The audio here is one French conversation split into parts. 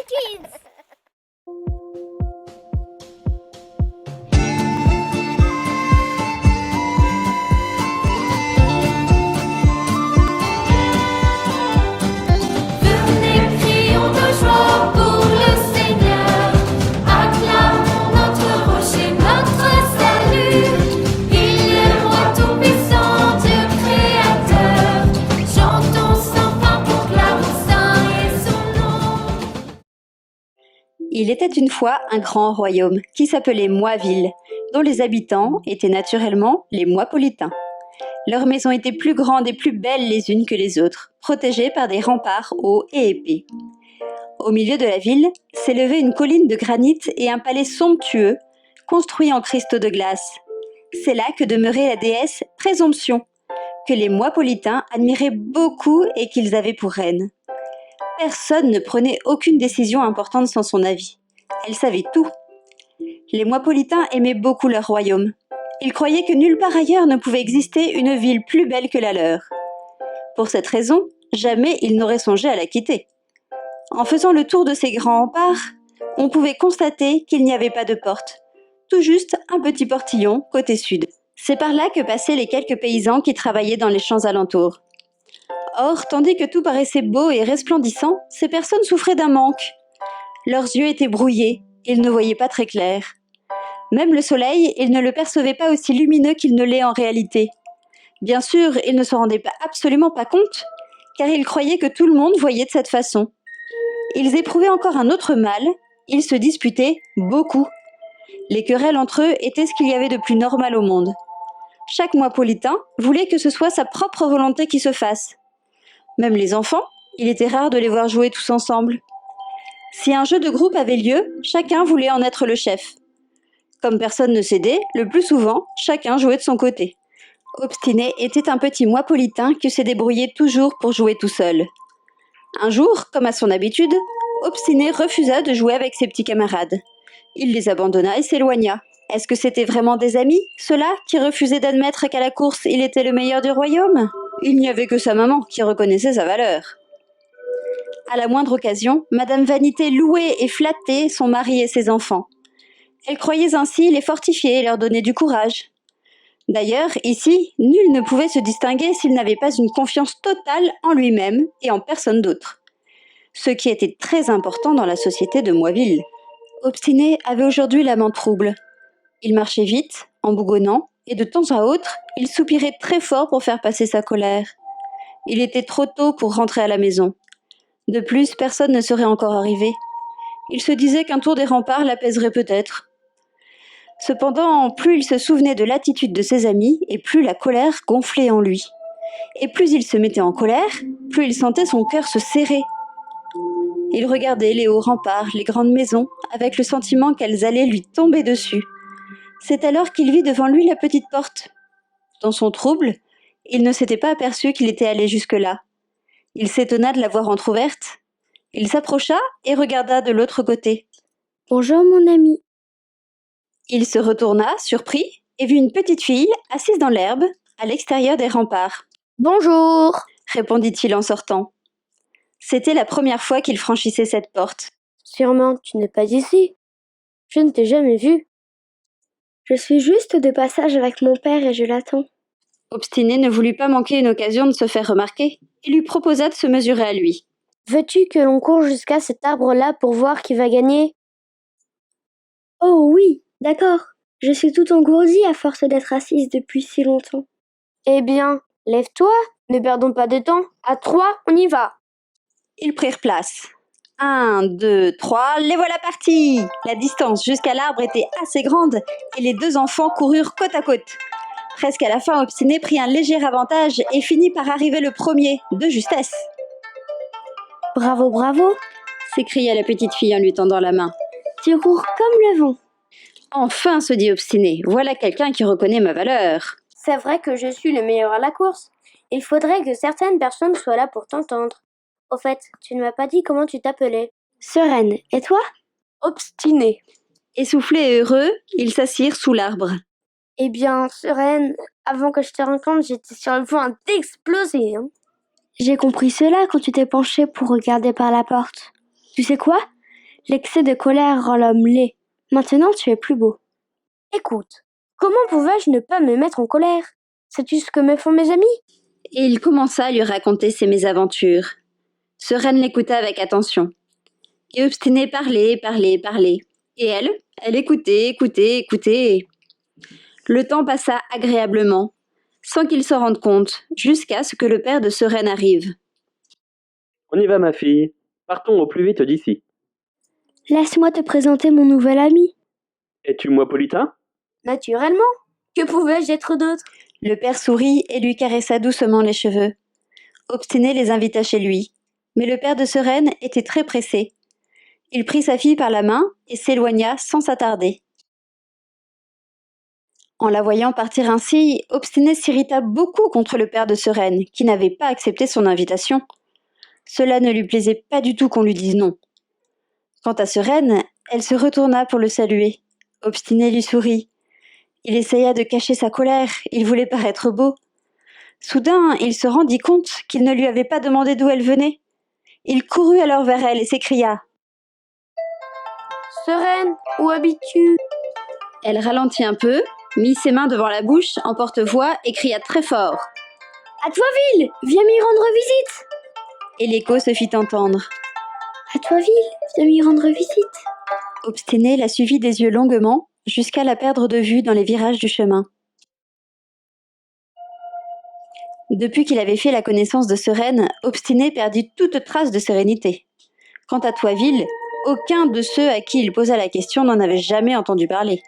Kids. Venez, crions de joie pour le Seigneur. Acclamons notre rocher, notre salut. Il est roi tout-puissant, Dieu créateur. Chantons sans fin, proclamons saint est son nom. Il était une fois un grand royaume qui s'appelait Moiville, dont les habitants étaient naturellement les Moipolitains. Leurs maisons étaient plus grandes et plus belles les unes que les autres, protégées par des remparts hauts et épais. Au milieu de la ville s'élevait une colline de granit et un palais somptueux, construit en cristaux de glace. C'est là que demeurait la déesse Présomption, que les Moipolitains admiraient beaucoup et qu'ils avaient pour reine. Personne ne prenait aucune décision importante sans son avis. Elle savait tout. Les Moipolitains aimaient beaucoup leur royaume. Ils croyaient que nulle part ailleurs ne pouvait exister une ville plus belle que la leur. Pour cette raison, jamais ils n'auraient songé à la quitter. En faisant le tour de ces grands remparts, on pouvait constater qu'il n'y avait pas de porte, tout juste un petit portillon côté sud. C'est par là que passaient les quelques paysans qui travaillaient dans les champs alentours. Or, tandis que tout paraissait beau et resplendissant, ces personnes souffraient d'un manque. Leurs yeux étaient brouillés, ils ne voyaient pas très clair. Même le soleil, ils ne le percevaient pas aussi lumineux qu'il ne l'est en réalité. Bien sûr, ils ne se rendaient absolument pas compte, car ils croyaient que tout le monde voyait de cette façon. Ils éprouvaient encore un autre mal, ils se disputaient beaucoup. Les querelles entre eux étaient ce qu'il y avait de plus normal au monde. Chaque Moipolitain voulait que ce soit sa propre volonté qui se fasse. Même les enfants, il était rare de les voir jouer tous ensemble. Si un jeu de groupe avait lieu, chacun voulait en être le chef. Comme personne ne cédait, le plus souvent, chacun jouait de son côté. Obstiné était un petit Moipolitain qui se débrouillait toujours pour jouer tout seul. Un jour, comme à son habitude, Obstiné refusa de jouer avec ses petits camarades. Il les abandonna et s'éloigna. Est-ce que c'étaient vraiment des amis, ceux-là, qui refusaient d'admettre qu'à la course, il était le meilleur du royaume ? Il n'y avait que sa maman qui reconnaissait sa valeur. À la moindre occasion, Madame Vanité louait et flattait son mari et ses enfants. Elle croyait ainsi les fortifier et leur donner du courage. D'ailleurs, ici, nul ne pouvait se distinguer s'il n'avait pas une confiance totale en lui-même et en personne d'autre. Ce qui était très important dans la société de Moiville. Obstiné avait aujourd'hui l'âme trouble. Il marchait vite, en bougonnant, et de temps à autre, il soupirait très fort pour faire passer sa colère. Il était trop tôt pour rentrer à la maison. De plus, personne ne serait encore arrivé. Il se disait qu'un tour des remparts l'apaiserait peut-être. Cependant, plus il se souvenait de l'attitude de ses amis, et plus la colère gonflait en lui. Et plus il se mettait en colère, plus il sentait son cœur se serrer. Il regardait les hauts remparts, les grandes maisons, avec le sentiment qu'elles allaient lui tomber dessus. C'est alors qu'il vit devant lui la petite porte. Dans son trouble, il ne s'était pas aperçu qu'il était allé jusque-là. Il s'étonna de la voir entr'ouverte. Il s'approcha et regarda de l'autre côté. « Bonjour mon ami. » Il se retourna, surpris, et vit une petite fille assise dans l'herbe, à l'extérieur des remparts. « Bonjour !» répondit-il en sortant. C'était la première fois qu'il franchissait cette porte. « Sûrement, tu n'es pas ici. Je ne t'ai jamais vu. Je suis juste de passage avec mon père et je l'attends. » Obstiné ne voulut pas manquer une occasion de se faire remarquer et lui proposa de se mesurer à lui. « Veux-tu que l'on court jusqu'à cet arbre-là pour voir qui va gagner ?»« Oh oui, d'accord. Je suis tout engourdie à force d'être assise depuis si longtemps. »« Eh bien, lève-toi, ne perdons pas de temps. À 3, on y va !» Ils prirent place. 1, 2, 3, les voilà partis! La distance jusqu'à l'arbre était assez grande et les deux enfants coururent côte à côte. Presque à la fin, Obstiné prit un léger avantage et finit par arriver le premier, de justesse. « Bravo, bravo !» s'écria la petite fille en lui tendant la main. « Tu cours comme le vent. »« Enfin, se dit Obstiné, voilà quelqu'un qui reconnaît ma valeur. » C'est vrai que je suis le meilleur à la course. Il faudrait que certaines personnes soient là pour t'entendre. Au fait, tu ne m'as pas dit comment tu t'appelais. »« Sereine. Et toi ?»« Obstiné. » Essoufflés et heureux, ils s'assirent sous l'arbre. « Eh bien, Sereine, avant que je te rencontre, j'étais sur le point d'exploser. J'ai compris cela quand tu t'es penchée pour regarder par la porte. Tu sais quoi ? L'excès de colère rend l'homme laid. Maintenant, tu es plus beau. Écoute, comment pouvais-je ne pas me mettre en colère? Sais-tu ce que me font mes amis? Et il commença à lui raconter ses mésaventures. Sereine l'écouta avec attention. Et Obstiné parlait. Et elle écoutait. Le temps passa agréablement, sans qu'il s'en rende compte, jusqu'à ce que le père de Sereine arrive. On y va, ma fille. Partons au plus vite d'ici. Laisse-moi te présenter mon nouvel ami. Es-tu moipolitain? Naturellement. Que pouvais-je être d'autre? Le père sourit et lui caressa doucement les cheveux. Obstiné les invita chez lui, mais le père de Sereine était très pressé. Il prit sa fille par la main et s'éloigna sans s'attarder. En la voyant partir ainsi, Obstiné s'irrita beaucoup contre le père de Sereine, qui n'avait pas accepté son invitation. Cela ne lui plaisait pas du tout qu'on lui dise non. Quant à Sereine, elle se retourna pour le saluer. Obstiné lui sourit. Il essaya de cacher sa colère, il voulait paraître beau. Soudain, il se rendit compte qu'il ne lui avait pas demandé d'où elle venait. Il courut alors vers elle et s'écria. Sereine, où habites-tu? Elle ralentit un peu, mit ses mains devant la bouche en porte-voix et cria très fort. À Toiville, viens m'y rendre visite. Et l'écho se fit entendre. À Toiville, viens m'y rendre visite. Obstiné la suivit des yeux longuement, jusqu'à la perdre de vue dans les virages du chemin. Depuis qu'il avait fait la connaissance de Sereine, Obstiné perdit toute trace de sérénité. Quant à Toiville, aucun de ceux à qui il posa la question n'en avait jamais entendu parler.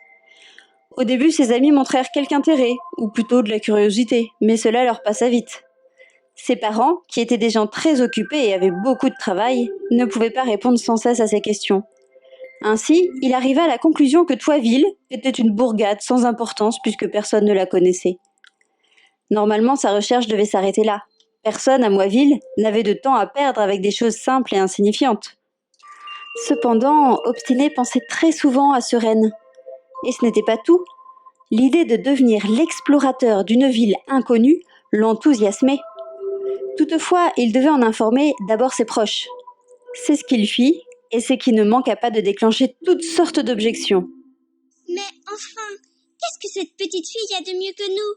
Au début, ses amis montrèrent quelque intérêt, ou plutôt de la curiosité, mais cela leur passa vite. Ses parents, qui étaient des gens très occupés et avaient beaucoup de travail, ne pouvaient pas répondre sans cesse à ces questions. Ainsi, il arriva à la conclusion que Toiville était une bourgade sans importance puisque personne ne la connaissait. Normalement, sa recherche devait s'arrêter là. Personne à Moiville n'avait de temps à perdre avec des choses simples et insignifiantes. Cependant, Obstiné pensait très souvent à Sereine. Et ce n'était pas tout. L'idée de devenir l'explorateur d'une ville inconnue l'enthousiasmait. Toutefois, il devait en informer d'abord ses proches. C'est ce qu'il fit, et c'est qui ne manqua pas de déclencher toutes sortes d'objections. Mais enfin, qu'est-ce que cette petite fille a de mieux que nous?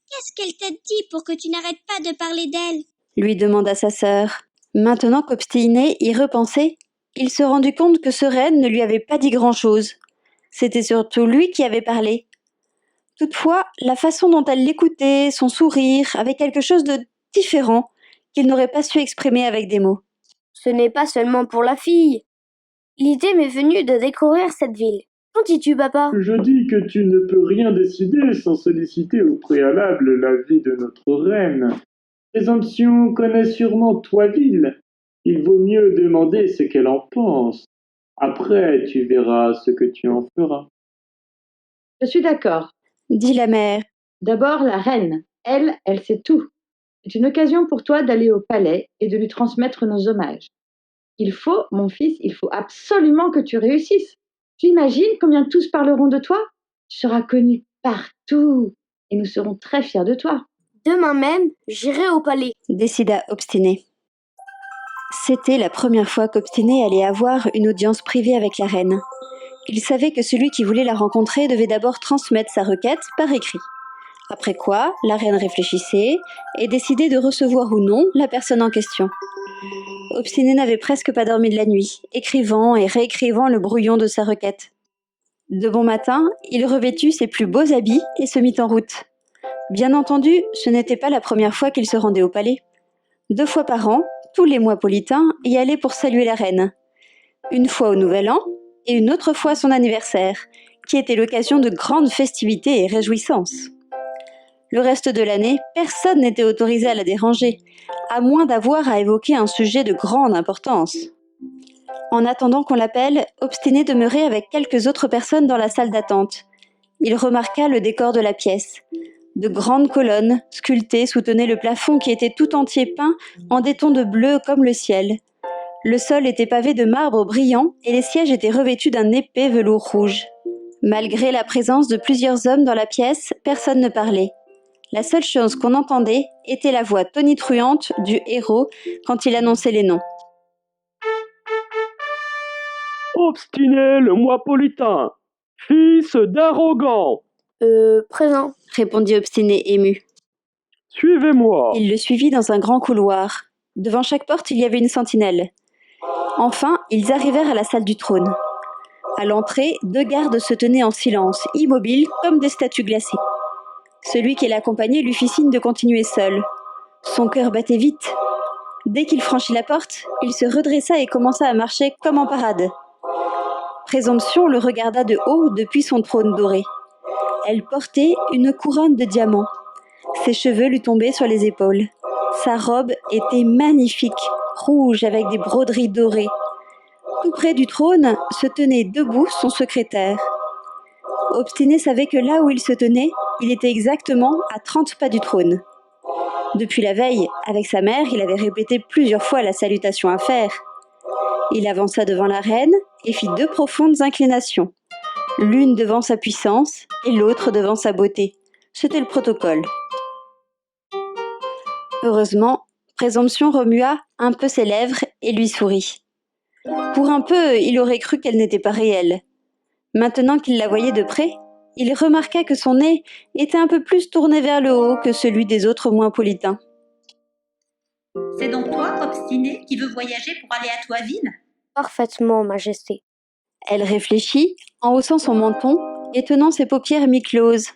Qu'est-ce qu'elle t'a dit pour que tu n'arrêtes pas de parler d'elle? Lui demanda sa sœur. Maintenant qu'Obstiné y repensait, il se rendit compte que Sereine ne lui avait pas dit grand-chose. C'était surtout lui qui avait parlé. Toutefois, la façon dont elle l'écoutait, son sourire, avait quelque chose de différent qu'il n'aurait pas su exprimer avec des mots. Ce n'est pas seulement pour la fille. L'idée m'est venue de découvrir cette ville. Qu'en dis-tu, papa? Je dis que tu ne peux rien décider sans solliciter au préalable l'avis de notre reine. Présomption connaît sûrement Toiville. Il vaut mieux demander ce qu'elle en pense. Après, tu verras ce que tu en feras. Je suis d'accord. Dit la mère. D'abord, la reine. Elle sait tout. C'est une occasion pour toi d'aller au palais et de lui transmettre nos hommages. Mon fils, il faut absolument que tu réussisses. Tu imagines combien tous parleront de toi? Tu seras connu partout et nous serons très fiers de toi. Demain même, j'irai au palais. Décida Obstiné. C'était la première fois qu'Obstiné allait avoir une audience privée avec la reine. Il savait que celui qui voulait la rencontrer devait d'abord transmettre sa requête par écrit. Après quoi, la reine réfléchissait et décidait de recevoir ou non la personne en question. Obstiné n'avait presque pas dormi de la nuit, écrivant et réécrivant le brouillon de sa requête. De bon matin, il revêtut ses plus beaux habits et se mit en route. Bien entendu, ce n'était pas la première fois qu'il se rendait au palais. 2 fois par an, tous les moipolitains y allaient pour saluer la reine. Une fois au Nouvel An et une autre fois à son anniversaire, qui était l'occasion de grandes festivités et réjouissances. Le reste de l'année, personne n'était autorisé à la déranger, à moins d'avoir à évoquer un sujet de grande importance. En attendant qu'on l'appelle, Obstiné demeurait avec quelques autres personnes dans la salle d'attente. Il remarqua le décor de la pièce. De grandes colonnes, sculptées, soutenaient le plafond qui était tout entier peint en des tons de bleu comme le ciel. Le sol était pavé de marbre brillant et les sièges étaient revêtus d'un épais velours rouge. Malgré la présence de plusieurs hommes dans la pièce, personne ne parlait. La seule chose qu'on entendait était la voix tonitruante du héros quand il annonçait les noms. Obstiné le Moipolitain, fils d'arrogant. Présent. Répondit Obstiné ému. Suivez-moi. Il le suivit dans un grand couloir. Devant chaque porte, il y avait une sentinelle. Enfin, ils arrivèrent à la salle du trône. À l'entrée, 2 gardes se tenaient en silence, immobiles comme des statues glacées. Celui qui l'accompagnait lui fit signe de continuer seul. Son cœur battait vite. Dès qu'il franchit la porte, il se redressa et commença à marcher comme en parade. Présomption le regarda de haut depuis son trône doré. Elle portait une couronne de diamants. Ses cheveux lui tombaient sur les épaules. Sa robe était magnifique, rouge avec des broderies dorées. Tout près du trône se tenait debout son secrétaire. Obstiné savait que là où il se tenait, il était exactement à 30 pas du trône. Depuis la veille, avec sa mère, il avait répété plusieurs fois la salutation à faire. Il avança devant la reine et fit 2 profondes inclinations, l'une devant sa puissance et l'autre devant sa beauté. C'était le protocole. Heureusement, Présomption remua un peu ses lèvres et lui sourit. Pour un peu, il aurait cru qu'elle n'était pas réelle. Maintenant qu'il la voyait de près, il remarqua que son nez était un peu plus tourné vers le haut que celui des autres Moipolitains. C'est donc toi, Obstiné, qui veux voyager pour aller à Toisville? Parfaitement, Majesté. Elle réfléchit en haussant son menton et tenant ses paupières mi-closes.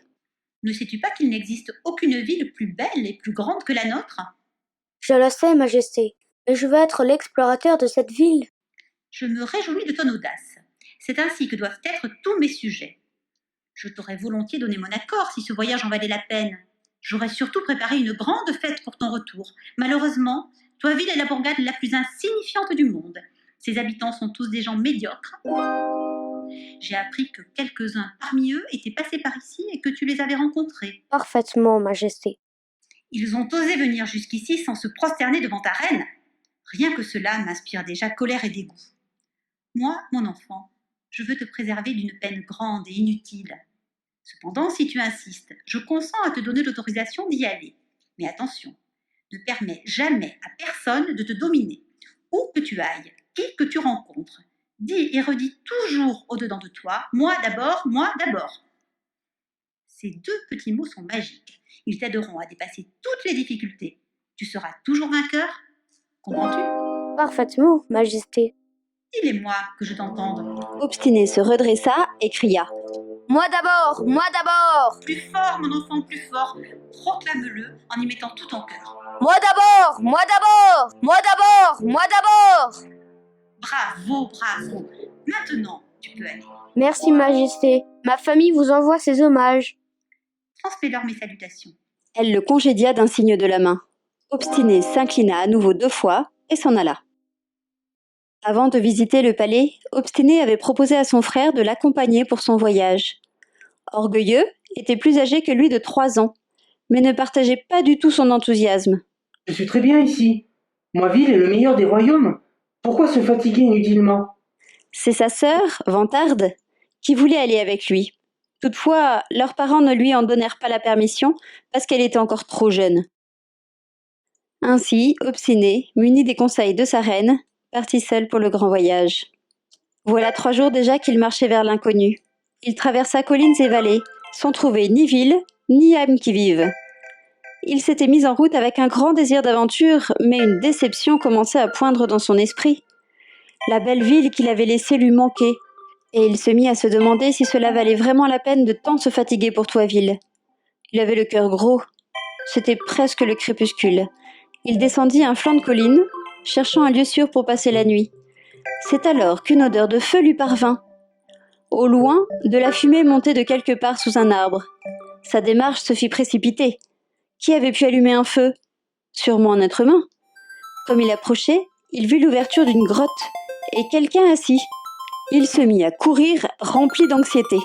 Ne sais-tu pas qu'il n'existe aucune ville plus belle et plus grande que la nôtre? Je le sais, Majesté, mais je veux être l'explorateur de cette ville. Je me réjouis de ton audace. C'est ainsi que doivent être tous mes sujets. Je t'aurais volontiers donné mon accord si ce voyage en valait la peine. J'aurais surtout préparé une grande fête pour ton retour. Malheureusement, Toisville est la bourgade la plus insignifiante du monde. Ses habitants sont tous des gens médiocres. J'ai appris que quelques-uns parmi eux étaient passés par ici et que tu les avais rencontrés. Parfaitement, Majesté. Ils ont osé venir jusqu'ici sans se prosterner devant ta reine. Rien que cela m'inspire déjà colère et dégoût. Moi, mon enfant, je veux te préserver d'une peine grande et inutile. Cependant, si tu insistes, je consens à te donner l'autorisation d'y aller. Mais attention, ne permets jamais à personne de te dominer. Où que tu ailles, qui que tu rencontres, dis et redis toujours au-dedans de toi, moi d'abord, moi d'abord. Ces 2 petits mots sont magiques. Ils t'aideront à dépasser toutes les difficultés. Tu seras toujours vainqueur. Comprends-tu? Parfaitement, Majesté. Dis-les-moi que je t'entende. Obstiné se redressa et cria. Moi d'abord, moi d'abord. Plus fort, mon enfant, plus fort. Proclame-le en y mettant tout ton cœur. Moi d'abord, moi d'abord, moi d'abord, moi d'abord. Bravo, bravo. Maintenant, tu peux aller. Merci, Majesté. Ma famille vous envoie ses hommages. Transmets-leur mes salutations. Elle le congédia d'un signe de la main. Obstiné s'inclina à nouveau 2 fois et s'en alla. Avant de visiter le palais, Obstiné avait proposé à son frère de l'accompagner pour son voyage. Orgueilleux, était plus âgé que lui de 3 ans, mais ne partageait pas du tout son enthousiasme. Je suis très bien ici. Moiville est le meilleur des royaumes. Pourquoi se fatiguer inutilement? C'est sa sœur, Vantarde, qui voulait aller avec lui. Toutefois, leurs parents ne lui en donnèrent pas la permission parce qu'elle était encore trop jeune. Ainsi, Obstiné, muni des conseils de sa reine, partit seul pour le grand voyage. Voilà 3 jours déjà qu'il marchait vers l'inconnu. Il traversa collines et vallées, sans trouver ni ville, ni âme qui vive. Il s'était mis en route avec un grand désir d'aventure, mais une déception commençait à poindre dans son esprit. La belle ville qu'il avait laissée lui manquait, et il se mit à se demander si cela valait vraiment la peine de tant se fatiguer pour Toisville. Il avait le cœur gros. C'était presque le crépuscule. Il descendit un flanc de colline, cherchant un lieu sûr pour passer la nuit. C'est alors qu'une odeur de feu lui parvint. Au loin, de la fumée montait de quelque part sous un arbre. Sa démarche se fit précipiter. Qui avait pu allumer un feu? Sûrement un être humain. Comme il approchait, il vit l'ouverture d'une grotte et quelqu'un assis. Il se mit à courir, rempli d'anxiété.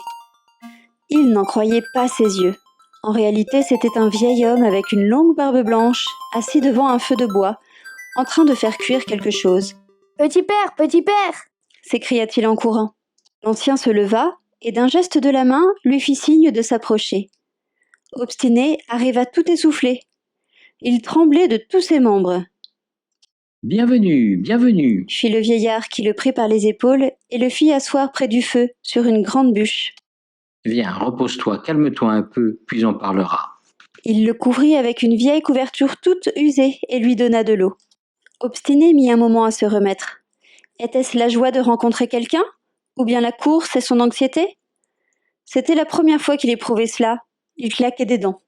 Il n'en croyait pas ses yeux. En réalité, c'était un vieil homme avec une longue barbe blanche, assis devant un feu de bois, en train de faire cuire quelque chose. « Petit père !» s'écria-t-il en courant. L'ancien se leva et d'un geste de la main lui fit signe de s'approcher. Obstiné arriva tout essoufflé. Il tremblait de tous ses membres. Bienvenue, bienvenue. fit le vieillard qui le prit par les épaules et le fit asseoir près du feu, sur une grande bûche. Viens, repose-toi, calme-toi un peu, puis on parlera. Il le couvrit avec une vieille couverture toute usée et lui donna de l'eau. Obstiné mit un moment à se remettre. Était-ce la joie de rencontrer quelqu'un? Ou bien la course et son anxiété? C'était la première fois qu'il éprouvait cela. Il claquait des dents.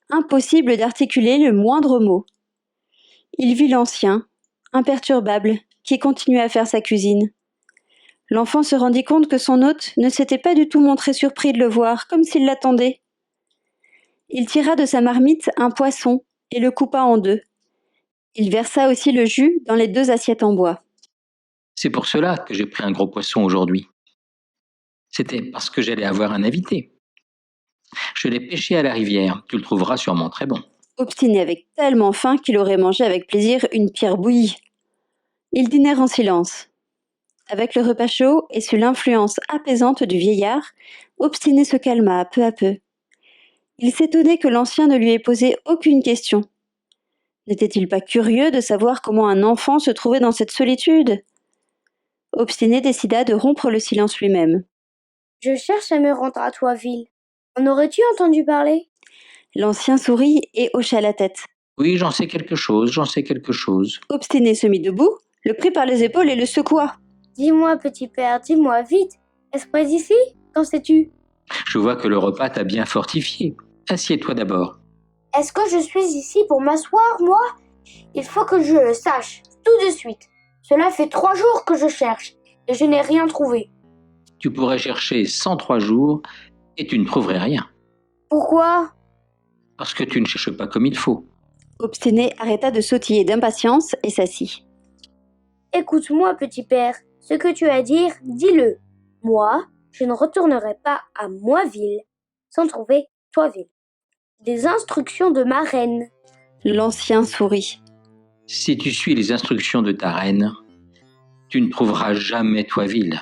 Impossible d'articuler le moindre mot. Il vit l'ancien, imperturbable, qui continuait à faire sa cuisine. L'enfant se rendit compte que son hôte ne s'était pas du tout montré surpris de le voir, comme s'il l'attendait. Il tira de sa marmite un poisson et le coupa en deux. Il versa aussi le jus dans les 2 assiettes en bois. C'est pour cela que j'ai pris un gros poisson aujourd'hui. C'était parce que j'allais avoir un invité. Je l'ai pêché à la rivière, tu le trouveras sûrement très bon. Obstiné avec tellement faim qu'il aurait mangé avec plaisir une pierre bouillie. Ils dînèrent en silence. Avec le repas chaud et sous l'influence apaisante du vieillard, Obstiné se calma peu à peu. Il s'étonnait que l'ancien ne lui ait posé aucune question. N'était-il pas curieux de savoir comment un enfant se trouvait dans cette solitude? Obstiné décida de rompre le silence lui-même. Je cherche à me rendre à Toiville. En aurais-tu entendu parler? L'ancien sourit et hocha la tête. Oui, j'en sais quelque chose. Obstiné se mit debout, le prit par les épaules et le secoua. Dis-moi, petit père, dis-moi vite. Est-ce près d'ici? Qu'en sais-tu? Je vois que le repas t'a bien fortifié. Assieds-toi d'abord. Est-ce que je suis ici pour m'asseoir, moi? Il faut que je le sache, tout de suite. Cela fait 3 jours que je cherche, et je n'ai rien trouvé. Tu pourrais chercher 103 jours et tu ne trouverais rien. Pourquoi? Parce que tu ne cherches pas comme il faut. Obstiné arrêta de sautiller d'impatience et s'assit. Écoute-moi, petit père. Ce que tu as à dire, dis-le. Moi, je ne retournerai pas à Moiville sans trouver Toiville. Des instructions de ma reine. L'ancien sourit. Si tu suis les instructions de ta reine, tu ne trouveras jamais Toiville.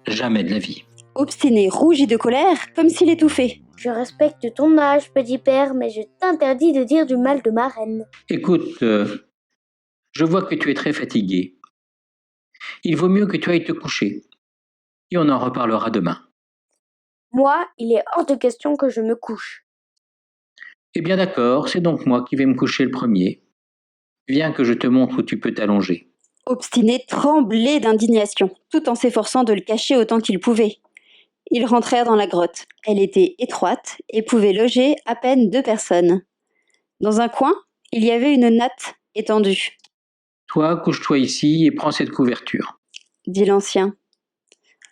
Jamais de la vie. Obstiné rougit de colère, comme s'il étouffait. Je respecte ton âge, petit père, mais je t'interdis de dire du mal de ma reine. Écoute, je vois que tu es très fatigué. Il vaut mieux que tu ailles te coucher. Et on en reparlera demain. Moi, il est hors de question que je me couche. Eh bien d'accord, c'est donc moi qui vais me coucher le premier. Viens que je te montre où tu peux t'allonger. Obstiné tremblait d'indignation, tout en s'efforçant de le cacher autant qu'il pouvait. Ils rentrèrent dans la grotte. Elle était étroite et pouvait loger à peine 2 personnes. Dans un coin, il y avait une natte étendue, Toi, couche-toi ici et prends cette couverture. dit l'ancien.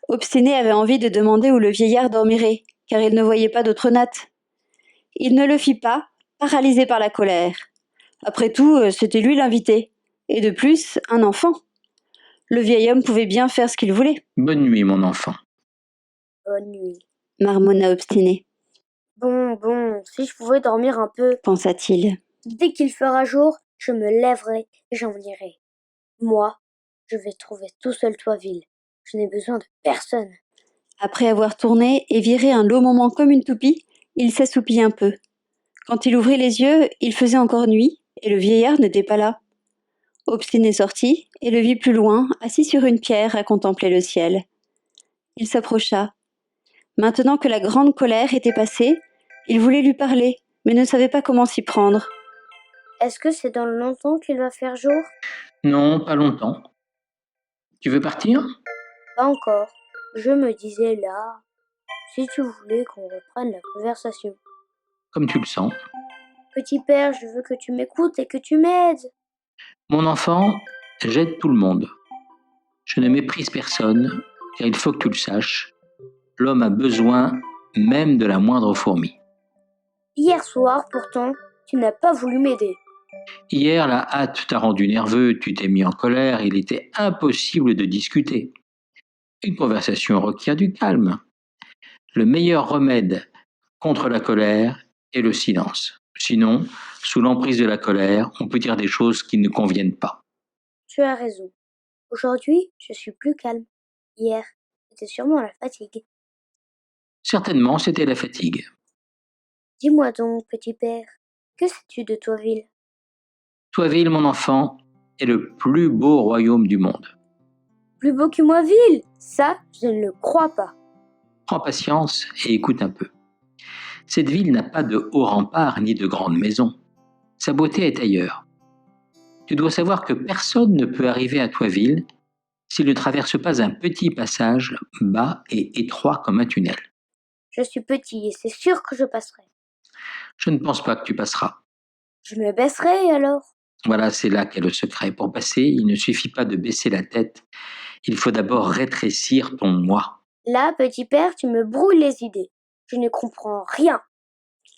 Obstiné avait envie de demander où le vieillard dormirait, car il ne voyait pas d'autre natte. Il ne le fit pas, paralysé par la colère. Après tout, c'était lui l'invité. Et de plus, un enfant. Le vieil homme pouvait bien faire ce qu'il voulait, Bonne nuit, mon enfant. Bonne nuit. marmonna Obstiné, Bon, si je pouvais dormir un peu. pensa-t-il. Dès qu'il fera jour, je me lèverai et j'en irai. Moi, je vais trouver tout seul Toiville. Je n'ai besoin de personne. Après avoir tourné et viré un long moment comme une toupie, il s'assoupit un peu. Quand il ouvrit les yeux, il faisait encore nuit, et le vieillard n'était pas là. Obstiné sortit, et le vit plus loin, assis sur une pierre à contempler le ciel. Il s'approcha. Maintenant que la grande colère était passée, il voulait lui parler, mais ne savait pas comment s'y prendre. Est-ce que c'est dans longtemps qu'il va faire jour? Non, pas longtemps. Tu veux partir? Pas encore. Je me disais là, si tu voulais qu'on reprenne la conversation. Comme tu le sens. Petit père, je veux que tu m'écoutes et que tu m'aides. Mon enfant, j'aide tout le monde. Je ne méprise personne, car il faut que tu le saches. L'homme a besoin même de la moindre fourmi. Hier soir, pourtant, tu n'as pas voulu m'aider. Hier, la hâte t'a rendu nerveux, tu t'es mis en colère, il était impossible de discuter. Une conversation requiert du calme. Le meilleur remède contre la colère est le silence. Sinon, sous l'emprise de la colère, on peut dire des choses qui ne conviennent pas. Tu as raison. Aujourd'hui, je suis plus calme. Hier, c'était sûrement la fatigue. Certainement, c'était la fatigue. Dis-moi donc, petit père, que sais-tu de Toiville? Toiville, mon enfant, est le plus beau royaume du monde. Plus beau que Moiville? Ça, je ne le crois pas. Prends patience et écoute un peu. Cette ville n'a pas de hauts remparts ni de grandes maisons. Sa beauté est ailleurs. Tu dois savoir que personne ne peut arriver à Toiville s'il ne traverse pas un petit passage bas et étroit comme un tunnel. Je suis petit et c'est sûr que je passerai. Je ne pense pas que tu passeras. Je me baisserai alors. Voilà, c'est là qu'est le secret. Pour passer, il ne suffit pas de baisser la tête. Il faut d'abord rétrécir ton moi. Là, petit père, tu me brouilles les idées. Je ne comprends rien.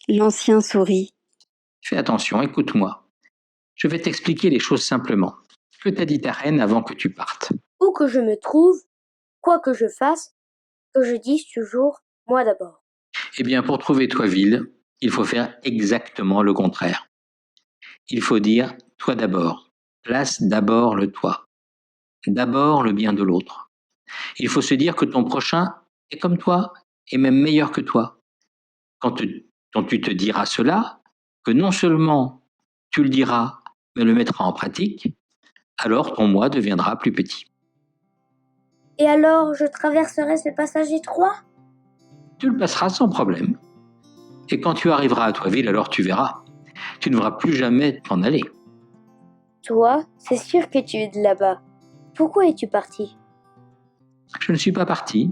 L'ancien sourit. Fais attention, écoute-moi. Je vais t'expliquer les choses simplement. Que t'a dit ta reine avant que tu partes? Où que je me trouve, quoi que je fasse, que je dise toujours moi d'abord. Eh bien, pour trouver Toiville, il faut faire exactement le contraire. Il faut dire toi d'abord. Place d'abord le toi. D'abord le bien de l'autre. Il faut se dire que ton prochain est comme toi et même meilleur que toi. Quand tu te diras cela, que non seulement tu le diras, mais le mettras en pratique, alors ton moi deviendra plus petit. Et alors, je traverserai ce passage étroit? Tu le passeras sans problème. Et quand tu arriveras à Toiville, alors tu verras. Tu ne devras plus jamais t'en aller. Toi, c'est sûr que tu es de là-bas. Pourquoi es-tu parti? Je ne suis pas parti.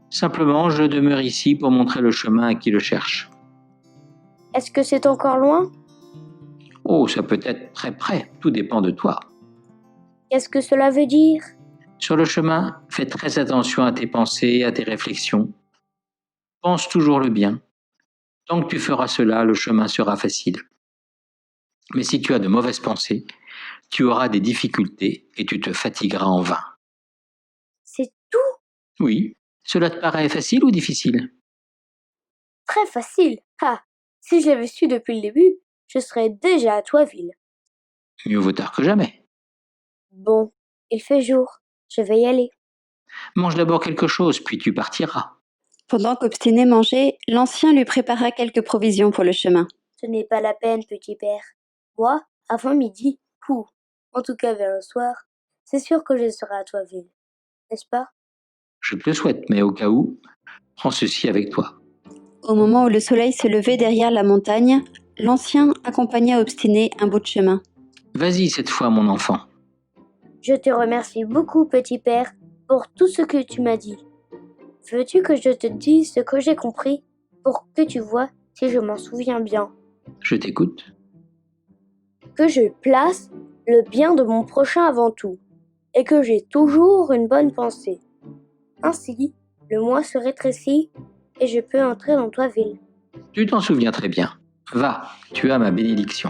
Simplement, je demeure ici pour montrer le chemin à qui le cherche. Est-ce que c'est encore loin? Oh, ça peut être très près. Tout dépend de toi. Qu'est-ce que cela veut dire? Sur le chemin, fais très attention à tes pensées, à tes réflexions. Pense toujours le bien. Tant que tu feras cela, le chemin sera facile. Mais si tu as de mauvaises pensées, tu auras des difficultés et tu te fatigueras en vain. C'est tout? Oui, cela te paraît facile ou difficile? Très facile. Ah, si je l'avais su depuis le début, je serais déjà à Toiville. Mieux vaut tard que jamais. Bon, il fait jour. Je vais y aller. Mange d'abord quelque chose, puis tu partiras. Pendant qu'Obstiné mangeait, l'ancien lui prépara quelques provisions pour le chemin. Ce n'est pas la peine, petit père. Moi, avant midi, en tout cas vers le soir, c'est sûr que je serai à Toiville. N'est-ce pas? Je te le souhaite, mais au cas où, prends ceci avec toi. Au moment où le soleil se levait derrière la montagne, l'ancien accompagna Obstiné un bout de chemin. Vas-y cette fois, mon enfant. Je te remercie beaucoup, petit père, pour tout ce que tu m'as dit. Veux-tu que je te dise ce que j'ai compris pour que tu vois si je m'en souviens bien? Je t'écoute. Que je place le bien de mon prochain avant tout, et que j'ai toujours une bonne pensée. Ainsi, le moi se rétrécit et je peux entrer dans Toiville. Tu t'en souviens très bien. Va, tu as ma bénédiction.